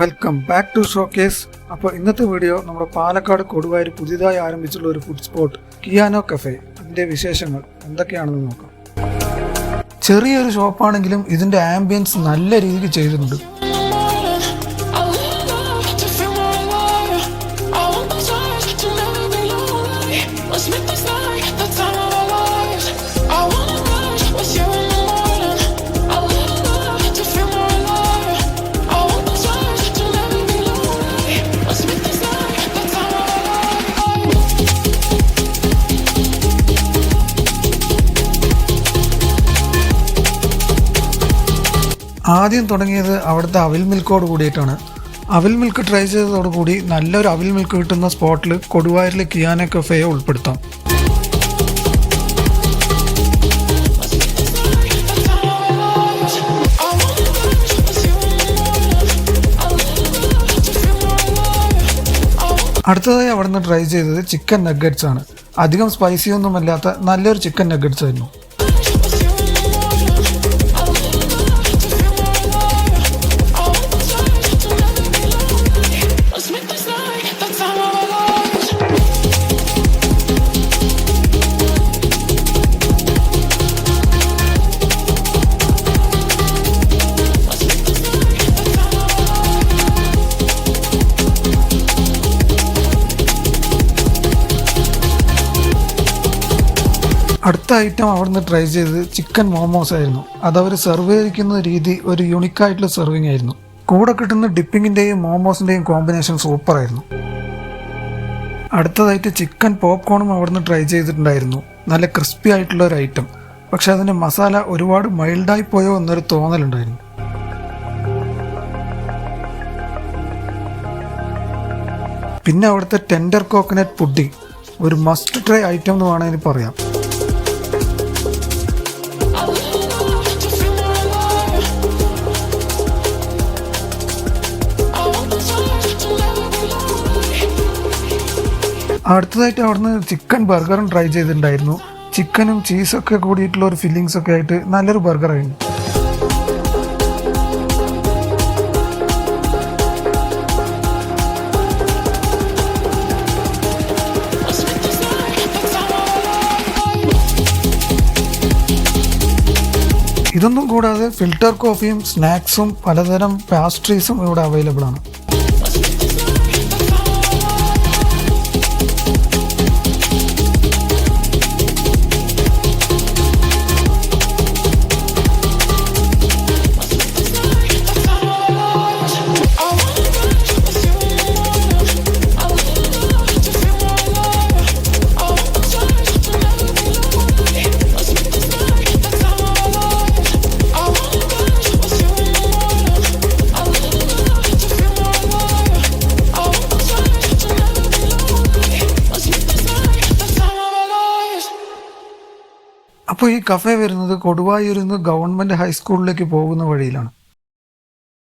Welcome back to showcase. അപ്പോൾ ഇന്നത്തെ video നമ്മുടെ പാലക്കാട് കൊടുവായൂർ പുതിയതായി ആരംഭിച്ചുള്ള ഒരു ഫുഡ് സ്പോട്ട് കിയാനോ കഫേ, അതിൻ്റെ വിശേഷങ്ങൾ എന്തൊക്കെയാണെന്ന് നോക്കാം. ചെറിയൊരു ഷോപ്പാണെങ്കിലും ഇതിൻ്റെ ആംബിയൻസ് നല്ല രീതിക്ക് ചെയ്തിട്ടുണ്ട്. ആദ്യം തുടങ്ങിയത് അവിടുത്തെ അവിൽ മിൽക്കോട് കൂടിയിട്ടാണ്. അവിൽ മിൽക്ക് ട്രൈ ചെയ്തതോടുകൂടി നല്ലൊരു അവിൽ മിൽക്ക് കിട്ടുന്ന സ്പോട്ടിൽ കൊടുവായൂരിലെ കിയാനോ കഫേയെ ഉൾപ്പെടുത്താം. അടുത്തതായി അവിടുന്ന് ട്രൈ ചെയ്തത് ചിക്കൻ നഗ്ഗറ്റ്സ് ആണ്. അധികം സ്പൈസി ഒന്നുമല്ലാത്ത നല്ലൊരു ചിക്കൻ നഗ്ഗറ്റ്സ് ആയിരുന്നു. അടുത്ത ഐറ്റം അവിടുന്ന് ട്രൈ ചെയ്തത് ചിക്കൻ മോമോസ് ആയിരുന്നു. അതവർ സെർവ് ചെയ്തിരിക്കുന്ന രീതി ഒരു യുണീക്കായിട്ടുള്ള സെർവിങ് ആയിരുന്നു. കൂടെ കിട്ടുന്ന ഡിപ്പിങ്ങിൻ്റെയും മോമോസിൻ്റെയും കോമ്പിനേഷൻ സൂപ്പറായിരുന്നു. അടുത്തതായിട്ട് ചിക്കൻ പോപ്കോണും അവിടുന്ന് ട്രൈ ചെയ്തിട്ടുണ്ടായിരുന്നു. നല്ല ക്രിസ്പി ആയിട്ടുള്ള ഒരു ഐറ്റം. പക്ഷെ അതിൻ്റെ മസാല ഒരുപാട് മൈൽഡായി പോയോ എന്നൊരു തോന്നലുണ്ടായിരുന്നു. പിന്നെ അവിടുത്തെ ടെൻഡർ കോക്കനട്ട് പുഡിംഗ് ഒരു മസ്റ്റ് ട്രൈ ഐറ്റം എന്ന് വേണമെങ്കിൽ പറയാം. അടുത്തതായിട്ട് അവിടുന്ന് ചിക്കൻ ബർഗറും ട്രൈ ചെയ്തിട്ടുണ്ടായിരുന്നു. ചിക്കനും ചീസൊക്കെ കൂടിയിട്ടുള്ള ഒരു ഫില്ലിങ്സ് ഒക്കെ ആയിട്ട് നല്ലൊരു ബർഗറായിരുന്നു. ഇതൊന്നും കൂടാതെ ഫിൽറ്റർ കോഫിയും സ്നാക്സും പലതരം പാസ്ട്രീസും ഇവിടെ അവൈലബിൾ ആണ്. അപ്പോൾ ഈ കഫേ വരുന്നത് കൊടുവായൂരിൽ നിന്ന് ഗവൺമെൻറ് ഹൈസ്കൂളിലേക്ക് പോകുന്ന വഴിയിലാണ്.